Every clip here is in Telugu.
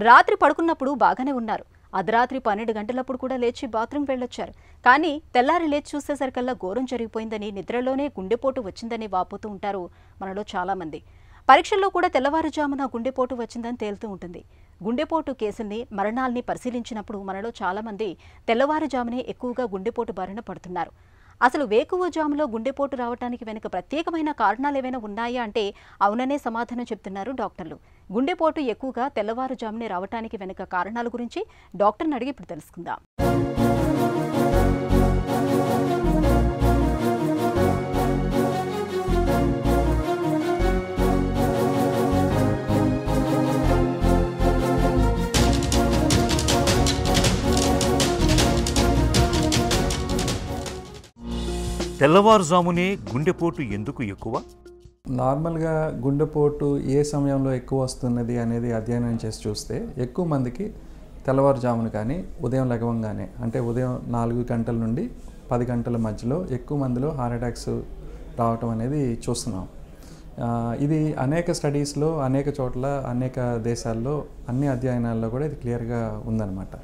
రాత్రి పడుకున్నప్పుడు బాగానే ఉన్నారు. అర్ధరాత్రి 12 గంటలప్పుడు కూడా లేచి బాత్రూమ్ వెళ్ళొచ్చారు. కానీ తెల్లారి లేచి చూసేసరికల్లా ఘోరం జరిగిపోయిందని, నిద్రలోనే గుండెపోటు వచ్చిందని వాపోతూ ఉంటారు మనలో చాలామంది. పరీక్షల్లో కూడా తెల్లవారుజామున గుండెపోటు వచ్చిందని తేలుతూ ఉంటుంది. గుండెపోటు కేసుల్ని, మరణాల్ని పరిశీలించినప్పుడు మనలో చాలామంది తెల్లవారుజామునే ఎక్కువగా గుండెపోటు బారిన పడుతున్నారు. అసలు వేకువజాములో గుండెపోటు రావడానికి వెనుక ప్రత్యేకమైన కారణాలేవైనా ఉన్నాయా అంటే అవుననే సమాధానం చెప్తున్నారు డాక్టర్లు. గుండెపోటు ఎక్కువగా తెల్లవారుజామునే రావడానికి వెనుక కారణాల గురించి డాక్టర్ని అడిగి ఇప్పుడు తెలుసుకుందాం. తెల్లవారుజామునే గుండెపోటు ఎందుకు ఎక్కువ? నార్మల్గా గుండెపోటు ఏ సమయంలో ఎక్కువ వస్తున్నది అనేది అధ్యయనం చేసి చూస్తే ఎక్కువ మందికి తెల్లవారుజామున కానీ ఉదయం లెగవంగానే, అంటే ఉదయం 4 గంటల నుండి 10 గంటల మధ్యలో ఎక్కువ మందిలో హార్ట్ అటాక్స్ రావటం అనేది చూస్తున్నాం. ఇది అనేక స్టడీస్లో, అనేక చోట్ల, అనేక దేశాల్లో, అన్ని అధ్యయనాల్లో కూడా ఇది క్లియర్గా ఉందన్నమాట.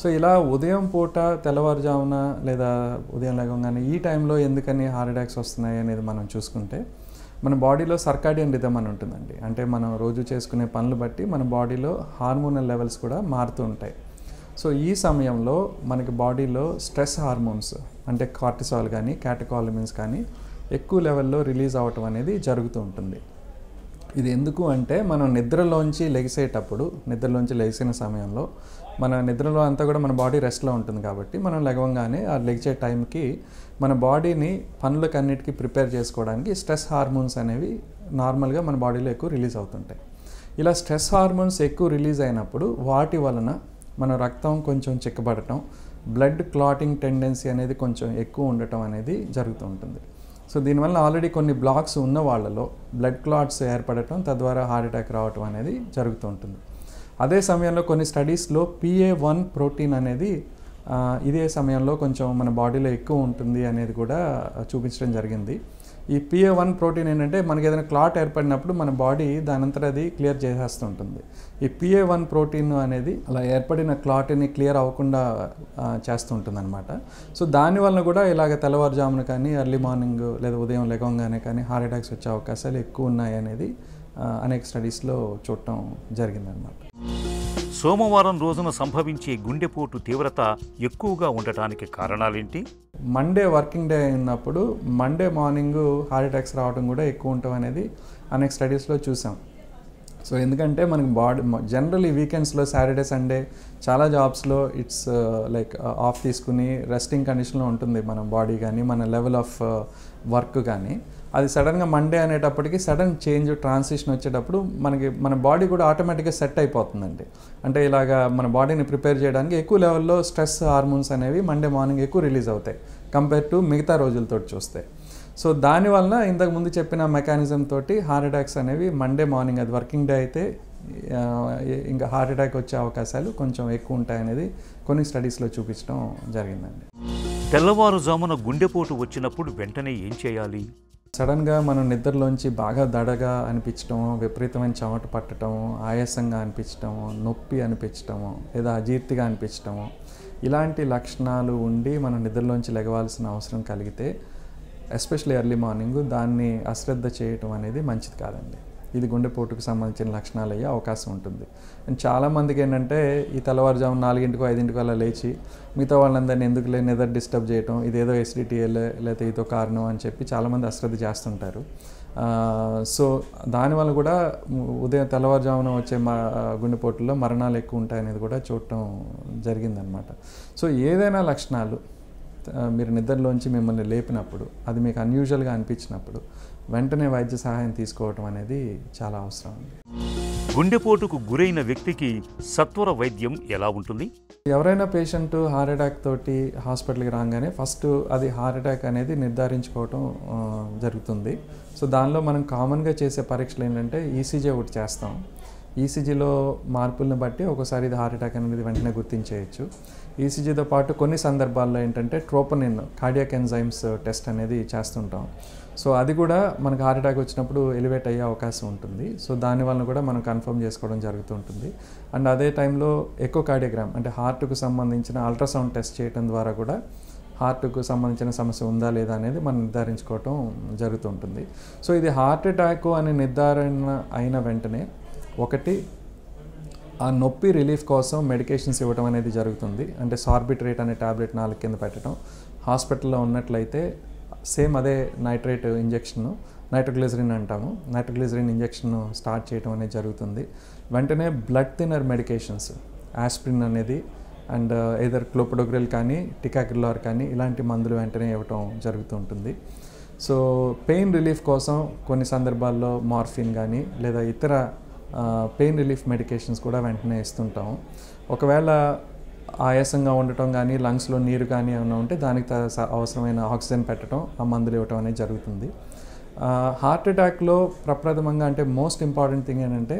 సో ఇలా ఉదయం పూట తెల్లవారుజామున లేదా ఉదయం లేవగానే ఈ టైంలో ఎందుకని హార్ట్ అటాక్స్ వస్తున్నాయి అనేది మనం చూసుకుంటే, మన బాడీలో సర్కాడియన్ రిథమ్ అని ఉంటుందండి. అంటే మనం రోజు చేసుకునే పనులు బట్టి మన బాడీలో హార్మోనల్ లెవెల్స్ కూడా మారుతూ ఉంటాయి. సో ఈ సమయంలో మనకి బాడీలో స్ట్రెస్ హార్మోన్స్ అంటే కార్టిసాల్ కానీ క్యాటకాలమిన్స్ కానీ ఎక్కువ లెవెల్లో రిలీజ్ అవ్వటం అనేది జరుగుతూ ఉంటుంది. ఇది ఎందుకు అంటే మనం నిద్రలోంచి లెగిసిన సమయంలో మన నిద్రలో అంతా కూడా మన బాడీ రెస్ట్లో ఉంటుంది కాబట్టి మనం లెగవంగానే ఆ లెగిచే టైంకి మన బాడీని పనులకన్నిటికీ ప్రిపేర్ చేసుకోవడానికి స్ట్రెస్ హార్మోన్స్ అనేవి నార్మల్గా మన బాడీలో ఎక్కువ రిలీజ్ అవుతుంటాయి. ఇలా స్ట్రెస్ హార్మోన్స్ ఎక్కువ రిలీజ్ అయినప్పుడు వాటి వలన మన రక్తం కొంచెం చిక్కబడటం, బ్లడ్ క్లాటింగ్ టెండెన్సీ అనేది కొంచెం ఎక్కువ ఉండటం అనేది జరుగుతూ ఉంటుంది. సో దీనివల్ల ఆల్రెడీ కొన్ని బ్లాక్స్ ఉన్న వాళ్ళలో బ్లడ్ క్లాట్స్ ఏర్పడటం, తద్వారా హార్ట్ అటాక్ రావటం అనేది జరుగుతూ ఉంటుంది. అదే సమయంలో కొన్ని స్టడీస్లో PA1 ప్రోటీన్ అనేది ఇదే సమయంలో కొంచెం మన బాడీలో ఎక్కువ ఉంటుంది అనేది కూడా చూపించడం జరిగింది. ఈ PA1 ప్రోటీన్ ఏంటంటే మనకి ఏదైనా క్లాట్ ఏర్పడినప్పుడు మన బాడీ దానంతట అది క్లియర్ చేసేస్తుంటుంది. ఈ PA1 ప్రోటీన్ అనేది అలా ఏర్పడిన క్లాట్ని క్లియర్ అవ్వకుండా చేస్తుంటుంది అనమాట. సో దానివల్ల కూడా ఇలాగ తెల్లవారుజామున కానీ, ఎర్లీ మార్నింగ్ లేదా ఉదయం లెగవంగానే కానీ హార్ట్ అటాక్స్ వచ్చే అవకాశాలు ఎక్కువ ఉన్నాయి అనేది అనేక స్టడీస్లో చూడటం జరిగిందనమాట. సోమవారం రోజున సంభవించే గుండెపోటు తీవ్రత ఎక్కువగా ఉండటానికి కారణాలేంటి? మండే వర్కింగ్ డే ఉన్నప్పుడు మండే మార్నింగ్ హార్ట్ అటాక్స్ రావడం కూడా ఎక్కువ ఉండటం అనేది అనేక స్టడీస్లో చూసాం. సో ఎందుకంటే మనకి బాడీ జనరల్ ఈ వీకెండ్స్లో సాటర్డే సండే చాలా జాబ్స్లో ఇట్స్ లైక్ ఆఫ్ తీసుకుని రెస్టింగ్ కండిషన్లో ఉంటుంది మన బాడీ కానీ, మన లెవెల్ ఆఫ్ వర్క్ కానీ. అది సడన్గా మండే అనేటప్పటికి సడన్ చేంజ్, ట్రాన్సిషన్ వచ్చేటప్పుడు మన బాడీ కూడా ఆటోమేటిక్గా సెట్ అయిపోతుందండి. అంటే ఇలాగా మన బాడీని ప్రిపేర్ చేయడానికి ఎక్కువ లెవెల్లో స్ట్రెస్ హార్మోన్స్ అనేవి మండే మార్నింగ్ ఎక్కువ రిలీజ్ అవుతాయి కంపేర్ టు మిగతా రోజులతో చూస్తే. సో దానివల్ల ఇంతకుముందు చెప్పిన మెకానిజం తోటి హార్ట్ అటాక్స్ అనేవి మండే మార్నింగ్, అది వర్కింగ్ డే అయితే ఇంకా హార్ట్ అటాక్ వచ్చే అవకాశాలు కొంచెం ఎక్కువ ఉంటాయనేది కొన్ని స్టడీస్లో చూపించడం జరిగిందండి. తెల్లవారుజామున గుండెపోటు వచ్చినప్పుడు వెంటనే ఏం చేయాలి? సడన్గా మనం నిద్రలోంచి బాగా దడగా అనిపించడం, విపరీతమైన చెమట పట్టడం, ఆయాసంగా అనిపించడం, నొప్పి అనిపించడం, లేదా అజీర్తిగా అనిపించడం, ఇలాంటి లక్షణాలు ఉండి మనం నిద్రలోంచి లెగవాల్సిన అవసరం కలిగితే ఎస్పెషల్లీ ఎర్లీ మార్నింగ్ దాన్ని అశ్రద్ధ చేయటం అనేది మంచిది కాదండి. ఇది గుండెపోటుకు సంబంధించిన లక్షణాలు అయ్యే అవకాశం ఉంటుంది. అండ్ చాలామందికి ఏంటంటే ఈ తెల్లవారుజాము 4 5 అలా లేచి మిగతా వాళ్ళందరినీ ఎందుకు నిద్ర డిస్టర్బ్ చేయటం, ఇదేదో ఎసిడిటీ లేకపోతే ఇదో కారణం అని చెప్పి చాలామంది అశ్రద్ధ చేస్తుంటారు. సో దానివల్ల కూడా ఉదయం తెల్లవారుజామున వచ్చే గుండెపోటుల్లో మరణాలు ఎక్కువ ఉంటాయనేది కూడా చూడటం జరిగిందనమాట. సో ఏదైనా లక్షణాలు మీరు నిద్రలోంచి మిమ్మల్ని లేపినప్పుడు, అది మీకు అన్యూజువల్గా అనిపించినప్పుడు వెంటనే వైద్య సహాయం తీసుకోవటం అనేది చాలా అవసరం. గుండెపోటుకు గురైన వ్యక్తికి సత్వర వైద్యం ఎలా ఉంటుంది? ఎవరైనా పేషెంట్ హార్ట్ అటాక్ తోటి హాస్పిటల్కి రాగానే ఫస్ట్ అది హార్ట్ అటాక్ అనేది నిర్ధారించుకోవటం జరుగుతుంది. సో దానిలో మనం కామన్గా చేసే పరీక్షలు ఏంటంటే ఈసీజీ ఒకటి చేస్తాం. ఈసీజీలో మార్పులను బట్టి ఒకసారి ఇది హార్ట్ అటాక్ అనేది వెంటనే గుర్తించేయచ్చు. ఈసీజీతో పాటు కొన్ని సందర్భాల్లో ఏంటంటే ట్రోపోనిన్ కార్డియాక్ ఎంజైమ్స్ టెస్ట్ అనేది చేస్తుంటాం. సో అది కూడా మనకు హార్ట్ అటాక్ వచ్చినప్పుడు ఎలివేట్ అయ్యే అవకాశం ఉంటుంది. సో దానివల్ల కూడా మనం కన్ఫర్మ్ చేసుకోవడం జరుగుతుంటుంది. అండ్ అదే టైంలో ఎకోకార్డియోగ్రామ్ అంటే హార్ట్కు సంబంధించిన అల్ట్రాసౌండ్ టెస్ట్ చేయడం ద్వారా కూడా హార్ట్కు సంబంధించిన సమస్య ఉందా లేదా అనేది మనం నిర్ధారించుకోవటం జరుగుతుంటుంది. సో ఇది హార్ట్ అటాక్ అని నిర్ధారణ అయిన వెంటనే ఒకటి ఆ నొప్పి రిలీఫ్ కోసం మెడికేషన్స్ ఇవ్వడం అనేది జరుగుతుంది. అంటే సార్బిట్రేట్ అనే ట్యాబ్లెట్ 4 కింద పెట్టడం. హాస్పిటల్లో ఉన్నట్లయితే సేమ్ అదే నైట్రేట్ ఇంజెక్షన్, నైట్రోగ్లిజరిన్ అంటాము, నైట్రోగ్లిజరిన్ ఇంజెక్షన్ స్టార్ట్ చేయడం అనేది జరుగుతుంది. వెంటనే బ్లడ్ థిన్నర్ మెడికేషన్స్ ఆస్పిరిన్ అనేది అండ్ ఏదర్ క్లోపిడోగ్రిల్ కానీ టికాగ్రిలార్ కానీ ఇలాంటి మందులు వెంటనే ఇవ్వటం జరుగుతుంటుంది. సో పెయిన్ రిలీఫ్ కోసం కొన్ని సందర్భాల్లో మార్ఫిన్ కానీ లేదా ఇతర పెయిన్ రిలీఫ్ మెడికేషన్స్ కూడా వెంటనే ఇస్తుంటాము. ఒకవేళ ఆయాసంగా ఉండటం కానీ లంగ్స్లో నీరు కానీ ఏమైనా ఉంటే దానికి అవసరమైన ఆక్సిజన్ పెట్టడం, ఆ మందులు ఇవ్వటం అనేది జరుగుతుంది. హార్ట్ అటాక్లో ప్రప్రథమంగా అంటే మోస్ట్ ఇంపార్టెంట్ థింగ్ ఏంటంటే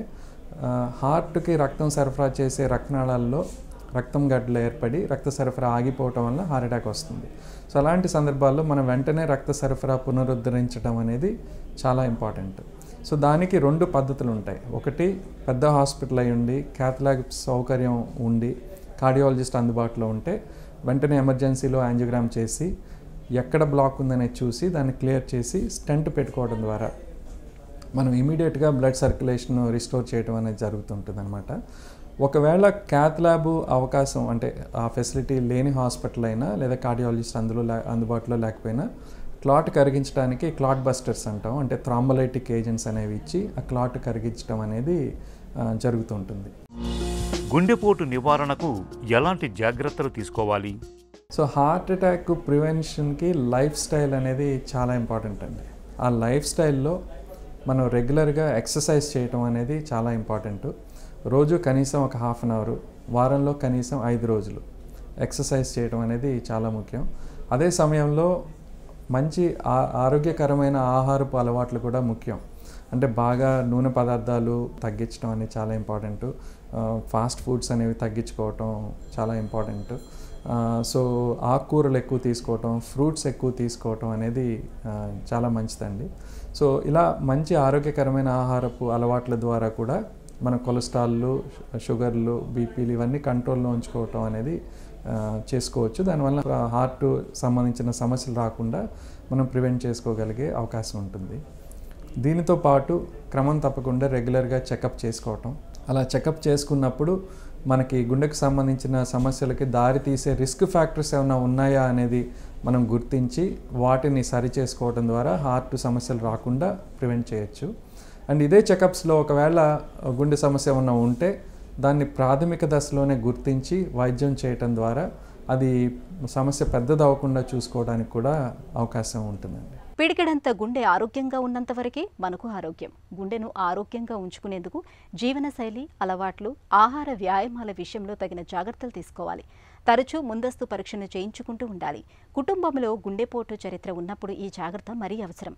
హార్ట్కి రక్తం సరఫరా చేసే రక్తనాళాల్లో రక్తం గడ్డలు ఏర్పడి రక్త సరఫరా ఆగిపోవటం వల్ల హార్ట్ అటాక్ వస్తుంది. సో అలాంటి సందర్భాల్లో మనం వెంటనే రక్త సరఫరా పునరుద్ధరించడం అనేది చాలా ఇంపార్టెంట్. సో దానికి 2 పద్ధతులు ఉంటాయి. ఒకటి పెద్ద హాస్పిటల్ అయి ఉండి క్యాథ్లాబ్ సౌకర్యం ఉండి కార్డియాలజిస్ట్ అందుబాటులో ఉంటే వెంటనే ఎమర్జెన్సీలో యాంజియోగ్రామ్ చేసి ఎక్కడ బ్లాక్ ఉందనేది చూసి దాన్ని క్లియర్ చేసి స్టెంట్ పెట్టుకోవడం ద్వారా మనం ఇమీడియట్గా బ్లడ్ సర్క్యులేషన్ రిస్టోర్ చేయడం అనేది జరుగుతుంటుంది అనమాట. ఒకవేళ క్యాథ్లాబ్ అవకాశం అంటే ఆ ఫెసిలిటీ లేని హాస్పిటల్ అయినా లేదా కార్డియాలజిస్ట్ అందుబాటులో లేకపోయినా క్లాట్ కరిగించడానికి క్లాట్ బస్టర్స్ అంటాం, అంటే థ్రాంబోలైటిక్ ఏజెంట్స్ అనేవి ఇచ్చి ఆ క్లాట్ కరిగించడం అనేది జరుగుతుంటుంది. గుండెపోటు నివారణకు ఎలాంటి జాగ్రత్తలు తీసుకోవాలి? సో హార్ట్ అటాక్ ప్రివెన్షన్కి లైఫ్ స్టైల్ అనేది చాలా ఇంపార్టెంట్ అండి. ఆ లైఫ్ స్టైల్లో మనం రెగ్యులర్గా ఎక్సర్సైజ్ చేయటం అనేది చాలా ఇంపార్టెంట్. రోజు కనీసం ఒక హాఫ్ అన్ అవర్, వారంలో కనీసం 5 రోజులు ఎక్సర్సైజ్ చేయడం అనేది చాలా ముఖ్యం. అదే సమయంలో మంచి ఆరోగ్యకరమైన ఆహారపు అలవాట్లు కూడా ముఖ్యం. అంటే బాగా నూనె పదార్థాలు తగ్గించడం అనేది చాలా ఇంపార్టెంట్. ఫాస్ట్ ఫుడ్స్ అనేవి తగ్గించుకోవటం చాలా ఇంపార్టెంట్. సో ఆకుకూరలు ఎక్కువ తీసుకోవటం, ఫ్రూట్స్ ఎక్కువ తీసుకోవటం అనేది చాలా మంచిదండి. సో ఇలా మంచి ఆరోగ్యకరమైన ఆహారపు అలవాట్ల ద్వారా కూడా మన కొలెస్ట్రాల్లు, షుగర్లు, బీపీలు ఇవన్నీ కంట్రోల్లో ఉంచుకోవటం అనేది చేసుకోవచ్చు. దానివల్ల హార్ట్ సంబంధించిన సమస్యలు రాకుండా మనం ప్రివెంట్ చేసుకోగలిగే అవకాశం ఉంటుంది. దీనితో పాటు క్రమం తప్పకుండా రెగ్యులర్గా చెకప్ చేసుకోవటం. అలా చెకప్ చేసుకున్నప్పుడు మనకి గుండెకు సంబంధించిన సమస్యలకి దారి తీసే రిస్క్ ఫ్యాక్టర్స్ ఏమైనా ఉన్నాయా అనేది మనం గుర్తించి వాటిని సరి చేసుకోవడం ద్వారా హార్ట్ సమస్యలు రాకుండా ప్రివెంట్ చేయొచ్చు. అండ్ ఇదే చెకప్స్లో ఒకవేళ గుండె సమస్య ఏమైనా ఉంటే దాన్ని ప్రాథమిక దశలోనే గుర్తించి వైద్యం చేయటం ద్వారా అది సమస్య పెద్దదవ్వకుండా చూసుకోవడానికి కూడా అవకాశం ఉంటుందండి. పిడికెడంత గుండె ఆరోగ్యంగా ఉన్నంత వరకే మనకు ఆరోగ్యం. గుండెను ఆరోగ్యంగా ఉంచుకునేందుకు జీవనశైలి, అలవాట్లు, ఆహార వ్యాయామాల విషయంలో తగిన జాగ్రత్తలు తీసుకోవాలి. తరచూ ముందస్తు పరీక్షను చేయించుకుంటూ ఉండాలి. కుటుంబంలో గుండెపోటు చరిత్ర ఉన్నప్పుడు ఈ జాగ్రత్త మరీ అవసరం.